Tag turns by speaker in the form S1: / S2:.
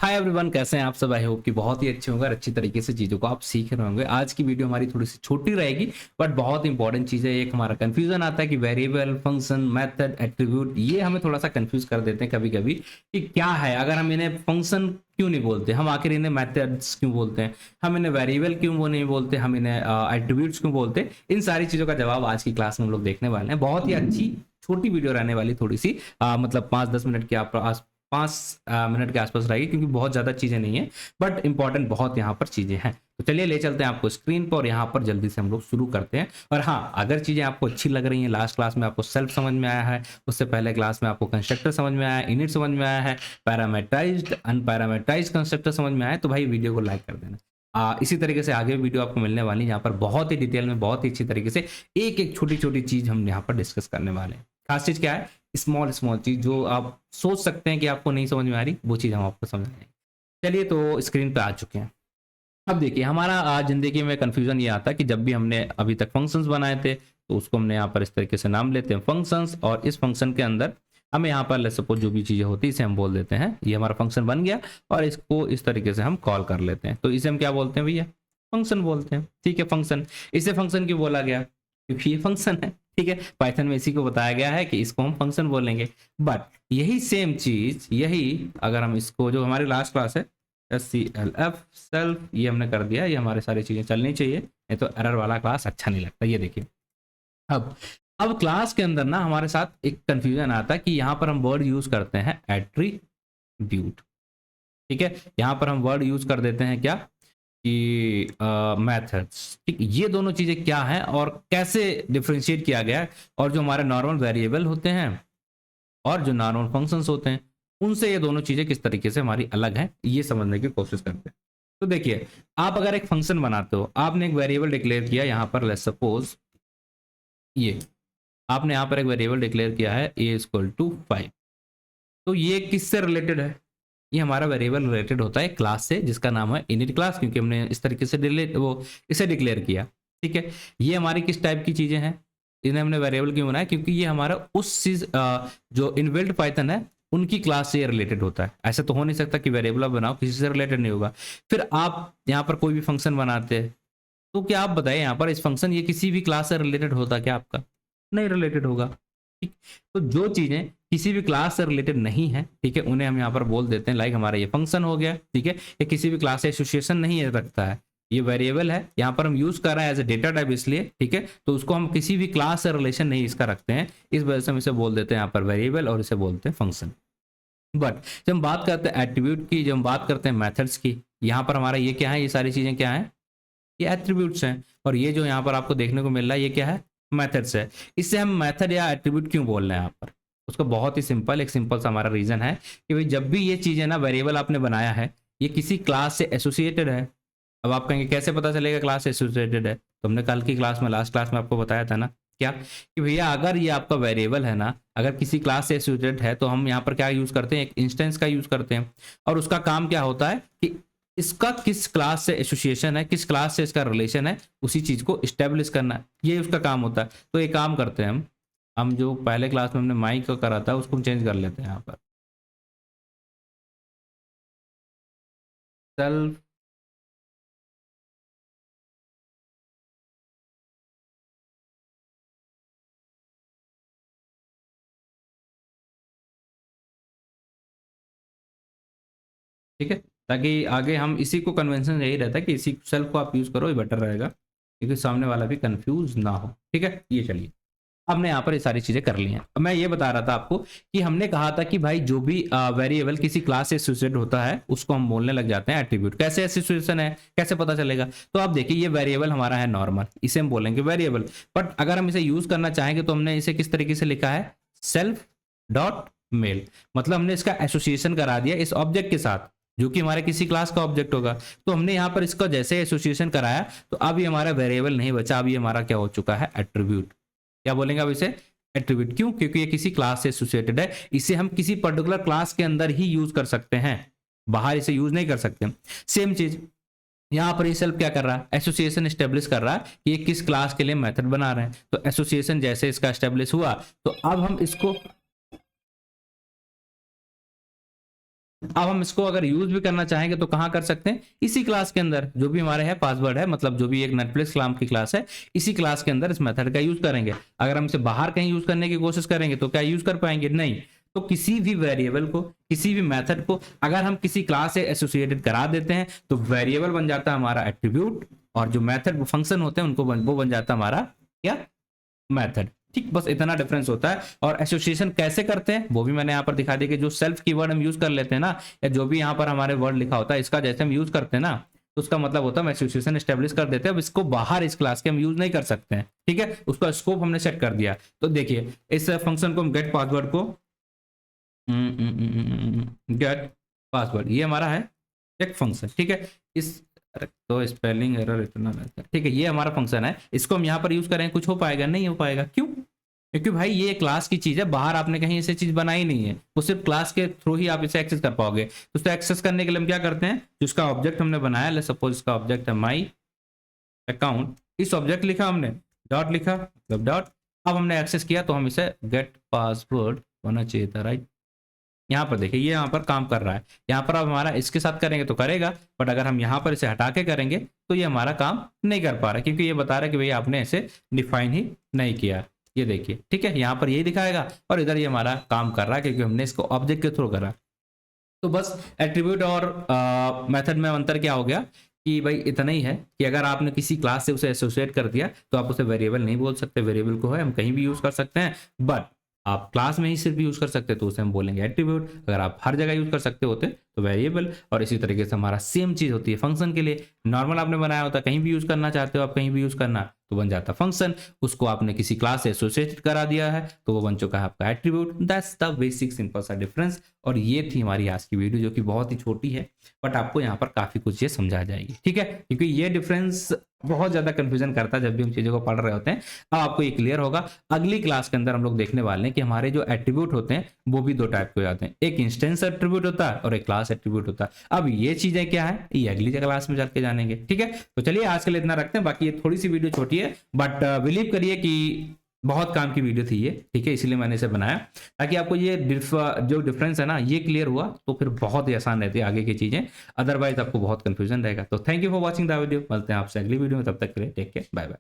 S1: Hi everyone, कैसे हैं आप सब। आई होप कि बहुत ही अच्छे होंगे और अच्छी तरीके से चीज़ों को आप सीख रहे होंगे। आज की वीडियो हमारी थोड़ी सी छोटी रहेगी बट बहुत इंपॉर्टेंट चीज़ है। एक हमारा कंफ्यूजन आता है कि वेरिएबल, फंक्शन, मेथड, एट्रीब्यूट ये हमें थोड़ा सा कंफ्यूज कर देते हैं कभी-कभी कि क्या है। अगर हम इन्हें फंक्शन क्यों नहीं बोलते, हम आखिर इन्हें मेथड्स क्यों बोलते हैं, हम इन्हें वेरिएबल क्यों वो नहीं बोलते, हम इन्हें एट्रीब्यूट्स क्यों बोलते। इन सारी चीज़ों का जवाब आज की क्लास में हम लोग देखने वाले हैं। बहुत ही अच्छी छोटी वीडियो रहने वाली, थोड़ी सी मतलब 5-10 मिनट के आस 5 मिनट के आसपास रहेगी क्योंकि बहुत ज़्यादा चीज़ें नहीं है बट इंपॉर्टेंट बहुत यहाँ पर चीज़ें हैं। तो चलिए ले चलते हैं आपको स्क्रीन पर और यहाँ पर जल्दी से हम लोग शुरू करते हैं। और हाँ, अगर चीज़ें आपको अच्छी लग रही हैं, लास्ट क्लास में आपको सेल्फ समझ में आया है, उससे पहले क्लास में आपको कंस्ट्रक्टर समझ में आया है, इनिट समझ में आया है, पैरामीटराइज्ड अनपैरामीटराइज्ड कंस्ट्रक्टर समझ में आया है, तो भाई वीडियो को लाइक कर देना। इसी तरीके से आगे वीडियो आपको मिलने वाली है जहाँ पर बहुत ही डिटेल में, बहुत ही अच्छी तरीके से एक एक छोटी छोटी चीज़ हम यहाँ पर डिस्कस करने वाले हैं। खास चीज़ क्या है, स्मॉल स्मॉल चीज़ जो आप सोच सकते हैं कि आपको नहीं समझ में आ रही, वो चीज़ हम आपको समझाएंगे। चलिए, तो स्क्रीन पे आ चुके हैं। अब देखिए, हमारा आज ज़िंदगी में कन्फ्यूज़न ये आता है कि जब भी हमने अभी तक फंक्शंस बनाए थे, तो उसको हमने यहाँ पर इस तरीके से नाम लेते हैं फंक्शंस, और इस फंक्शन के अंदर हमें यहाँ पर लेट्स सपोज जो भी चीज़ें होती है इसे हम बोल देते हैं ये हमारा फंक्शन बन गया, और इसको इस तरीके से हम कॉल कर लेते हैं। तो इसे हम क्या बोलते हैं भैया? फंक्शन बोलते हैं। ठीक है, फंक्शन। इसे फंक्शन क्यों बोला गया? क्योंकि ये फंक्शन है। ठीक है, पाइथन में इसी को बताया गया है कि इसको हम फंक्शन बोलेंगे। बट यही सेम चीज़, यही अगर हम इसको, जो हमारी लास्ट क्लास है SCLF सेल्फ, ये हमने कर दिया, ये हमारे सारी चीज़ें चलनी चाहिए, नहीं तो एरर वाला क्लास अच्छा नहीं लगता। ये देखिए, अब अब क्लास के अंदर ना हमारे साथ एक कंफ्यूजन आता है कि यहाँ पर हम वर्ड यूज करते हैं एट्रीब्यूट। ठीक है, यहाँ पर हम वर्ड यूज कर देते हैं क्या कि मेथड्स। ठीक, ये दोनों चीजें क्या हैं और कैसे डिफरेंशिएट किया गया है, और जो हमारे नॉर्मल वेरिएबल होते हैं और जो नॉर्मल फंक्शंस होते हैं, उनसे ये दोनों चीजें किस तरीके से हमारी अलग हैं, ये समझने की कोशिश करते हैं। तो देखिए, आप अगर एक फंक्शन बनाते हो, आपने एक वेरिएबल डिक्लेयर किया यहाँ पर, लेट्स सपोज ये आपने यहाँ पर एक वेरिएबल डिक्लेयर किया है a = 5। तो ये किससे रिलेटेड है? ये हमारा वेरिएबल रिलेटेड होता है क्लास से, जिसका नाम है इनिट क्लास, क्योंकि हमने इस तरीके से इसे डिक्लेयर किया। ठीक है, ये हमारी किस टाइप की चीजें हैं, इन्हें हमने वेरिएबल क्यों बनाया? क्योंकि ये हमारा उस चीज जो इनबिल्ट पाइथन है उनकी क्लास से रिलेटेड होता है। ऐसा तो हो नहीं सकता कि वेरिएबल आप बनाओ किसी से रिलेटेड नहीं होगा। फिर आप यहाँ पर कोई भी फंक्शन बनाते हैं, तो क्या आप बताइए यहाँ पर इस फंक्शन ये किसी भी क्लास से रिलेटेड होता क्या? आपका नहीं रिलेटेड होगा। ठीक, तो जो चीजें किसी भी क्लास से रिलेटेड नहीं है, ठीक है, उन्हें हम यहाँ पर बोल देते हैं, लाइक हमारा ये फंक्शन हो गया। ठीक है, ये किसी भी क्लास से एसोसिएशन नहीं रखता है, ये वेरिएबल है, यहाँ पर हम यूज कर रहे हैं एज ए डेटा टाइप इसलिए। ठीक है, तो उसको हम किसी भी क्लास से रिलेशन नहीं इसका रखते हैं, इस वजह से हम इसे बोल देते हैं यहाँ पर वेरिएबल, और इसे बोलते हैं फंक्शन। बट जब हम बात करते हैं एट्रीब्यूट की, जब हम बात करते हैं मेथड्स की, यहाँ पर हमारा ये क्या है, ये सारी चीजें क्या है, ये एट्रीब्यूट्स हैं। और ये जो यहाँ पर आपको देखने को मिल रहा है, ये क्या है? मेथड्स है। इससे हम मेथड या एट्रीब्यूट क्यों बोल रहे हैं यहाँ पर? उसका बहुत ही सिंपल, एक सिंपल सा हमारा रीजन है कि भाई जब भी ये चीज़ है ना, वेरिएबल आपने बनाया है, ये किसी क्लास से एसोसिएटेड है। अब आप कहेंगे कैसे पता चलेगा क्लास से एसोसिएटेड है? तो हमने कल की क्लास में, लास्ट क्लास में आपको बताया था ना, क्या कि भैया अगर ये आपका वेरिएबल है ना, अगर किसी क्लास से एसोसिएटेड है, तो हम यहाँ पर क्या यूज करते हैं? एक इंस्टेंस का यूज करते हैं। और उसका काम क्या होता है कि इसका किस क्लास से एसोसिएशन है, किस क्लास से इसका रिलेशन है, उसी चीज को स्टेब्लिश करना है, ये उसका काम होता है। तो एक काम करते हैं, हम जो पहले क्लास में हमने माई का करा था उसको हम चेंज कर लेते हैं यहाँ पर, सेल्फ। ठीक है, ताकि आगे हम इसी को, कन्वेंशन यही रहता है कि इसी सेल्फ को आप यूज करो, ये बेटर रहेगा, क्योंकि सामने वाला भी कंफ्यूज ना हो। ठीक है, ये चलिए, हमने यहाँ पर ये सारी चीजें कर ली हैं। अब मैं ये बता रहा था आपको कि हमने कहा था कि भाई जो भी वेरिएबल किसी क्लास से एसोसिएटेड होता है उसको हम बोलने लग जाते हैं एट्रीब्यूट। कैसे एसोसिएशन है, कैसे पता चलेगा? तो आप देखिए, ये वेरिएबल हमारा है नॉर्मल, इसे हम बोलेंगे वेरिएबल। बट अगर हम इसे यूज करना चाहेंगे तो हमने इसे किस तरीके से लिखा है? Self dot mail. मतलब हमने इसका एसोसिएशन करा दिया इस ऑब्जेक्ट के साथ, जो कि हमारे किसी क्लास का ऑब्जेक्ट होगा। तो हमने यहाँ पर इसका जैसे एसोसिएशन कराया, तो अब ये हमारा वेरिएबल नहीं बचा, अब ये हमारा क्या हो चुका है? एट्रीब्यूट। क्या बोलेंगे अब इसे? एट्रीब्यूट। क्यों? क्योंकि ये किसी क्लास से एसोसिएटेड है, इसे हम किसी पर्टिकुलर क्लास के अंदर ही यूज कर सकते हैं, बाहर इसे यूज नहीं कर सकते। सेम चीज यहां पर ये सेल्फ क्या कर रहा है? एसोसिएशन स्टेब्लिश कर रहा है कि ये किस क्लास के लिए मेथड बना रहे हैं। तो एसोसिएशन जैसे इसका स्टेब्लिश हुआ, तो अब हम इसको अब हम इसको अगर यूज भी करना चाहेंगे तो कहाँ कर सकते हैं, इसी क्लास के अंदर जो भी हमारे है पासवर्ड है, मतलब जो भी एक नेटफ्लिक्स नाम की क्लास है, इसी क्लास के अंदर इस मेथड का यूज करेंगे। अगर हम इसे बाहर कहीं यूज करने की कोशिश करेंगे तो क्या यूज कर पाएंगे, नहीं। तो किसी भी वेरिएबल को, किसी भी मेथड को अगर हम किसी क्लास से एसोसिएटेड करा देते हैं तो वेरिएबल बन जाता है हमारा एट्रीब्यूट, और जो मेथड फंक्शन होते हैं उनको वो बन जाता है हमारा क्या, मेथड। ठीक, बस इतना डिफरेंस होता है। और एसोसिएशन कैसे करते हैं वो भी मैंने यहाँ पर दिखा दिया कि जो सेल्फ कीवर्ड हम यूज कर लेते हैं ना, या जो भी यहाँ पर हमारे वर्ड लिखा होता है इसका जैसे हम यूज करते हैं ना, तो उसका मतलब होता है हम एसोसिएशन एस्टेब्लिश कर देते हैं। अब इसको बाहर इस क्लास के हम यूज नहीं कर सकते हैं, ठीक है, उसका स्कोप हमने सेट कर दिया। तो देखिए इस फंक्शन को हम गेट पासवर्ड को गेट पासवर्ड, ये हमारा है एक फंक्शन, ठीक है। इस तो स्पेलिंग एरर इतना रहता है, ठीक है, ये हमारा फंक्शन है। इसको हम यहाँ पर यूज करें, कुछ हो पाएगा, नहीं हो पाएगा। क्यों? क्योंकि भाई ये क्लास की चीज है, बाहर आपने कहीं ऐसी चीज बनाई नहीं है, वो सिर्फ क्लास के थ्रू ही आप इसे एक्सेस कर पाओगे। तो उसको एक्सेस करने के लिए हम क्या करते हैं, जिसका ऑब्जेक्ट हमने बनाया, ले सपोज इसका ऑब्जेक्ट है माई अकाउंट, इस ऑब्जेक्ट लिखा हमने, डॉट लिखा, मतलब डॉट। अब हमने एक्सेस किया तो हम इसे गेट पासवर्ड होना चाहिए था, राइट। यहाँ पर देखिए ये यहाँ पर काम कर रहा है, यहाँ पर अब हमारा इसके साथ करेंगे तो करेगा, बट अगर हम यहाँ पर इसे हटा के करेंगे तो ये हमारा काम नहीं कर पा रहा, क्योंकि ये बता रहा है कि भैया आपने इसे डिफाइन ही नहीं किया। ये देखिए, ठीक है, यहाँ पर यही दिखाएगा और इधर ये हमारा काम कर रहा है क्योंकि हमने इसको ऑब्जेक्ट के थ्रू करा। तो बस एट्रीब्यूट और मेथड में अंतर क्या हो गया कि भाई इतना ही है कि अगर आपने किसी क्लास से उसे एसोसिएट कर दिया तो आप उसे वेरिएबल नहीं बोल सकते, वेरिएबल को है हम कहीं भी यूज कर सकते हैं, बट आप क्लास में ही सिर्फ यूज कर सकते तो उसे हम बोलेंगे एट्रीब्यूट। अगर आप हर जगह यूज कर सकते होते तो वेरिएबल। और इसी तरीके से हमारा सेम चीज होती है फंक्शन के लिए। नॉर्मल आपने बनाया होता, कहीं भी यूज करना चाहते हो आप, कहीं भी यूज करना तो बन जाता फंक्शन, उसको आपने किसी क्लास से एसोसिएटेड करा दिया है तो वो बन चुका है आपका attribute. That's the basic simple सा डिफरेंस। और ये थी हमारी आज की वीडियो जो कि बहुत ही छोटी है, बट आपको यहाँ पर काफी कुछ ये समझा जाएगी, ठीक है, क्योंकि ये डिफरेंस बहुत ज्यादा कंफ्यूजन करता है जब भी हम चीजों को पढ़ रहे होते हैं। अब आपको ये क्लियर होगा। अगली क्लास के अंदर हम लोग देखने वाले हैं कि हमारे जो एट्रीब्यूट होते हैं वो भी दो टाइप के होते हैं, एक इंस्टेंस एट्रीब्यूट होता है और एक क्लास एट्रीब्यूट होता है। अब ये चीजें क्या है ये अगली क्लास में जाके जानेंगे, ठीक है। तो चलिए आज के लिए इतना रखते हैं, बाकी ये थोड़ी सी वीडियो छोटी है बट बिलीव करिए कि बहुत काम की वीडियो थी ये, ठीक है, इसलिए मैंने इसे बनाया ताकि आपको ये जो डिफरेंस है ना ये क्लियर हुआ तो फिर बहुत ही आसान रहती है आगे की चीजें, अदरवाइज आपको बहुत कंफ्यूजन रहेगा। तो thank you for watching the video, मिलते हैं आपसे अगली वीडियो में, तब तक के लिए टेक केयर, बाय बाय।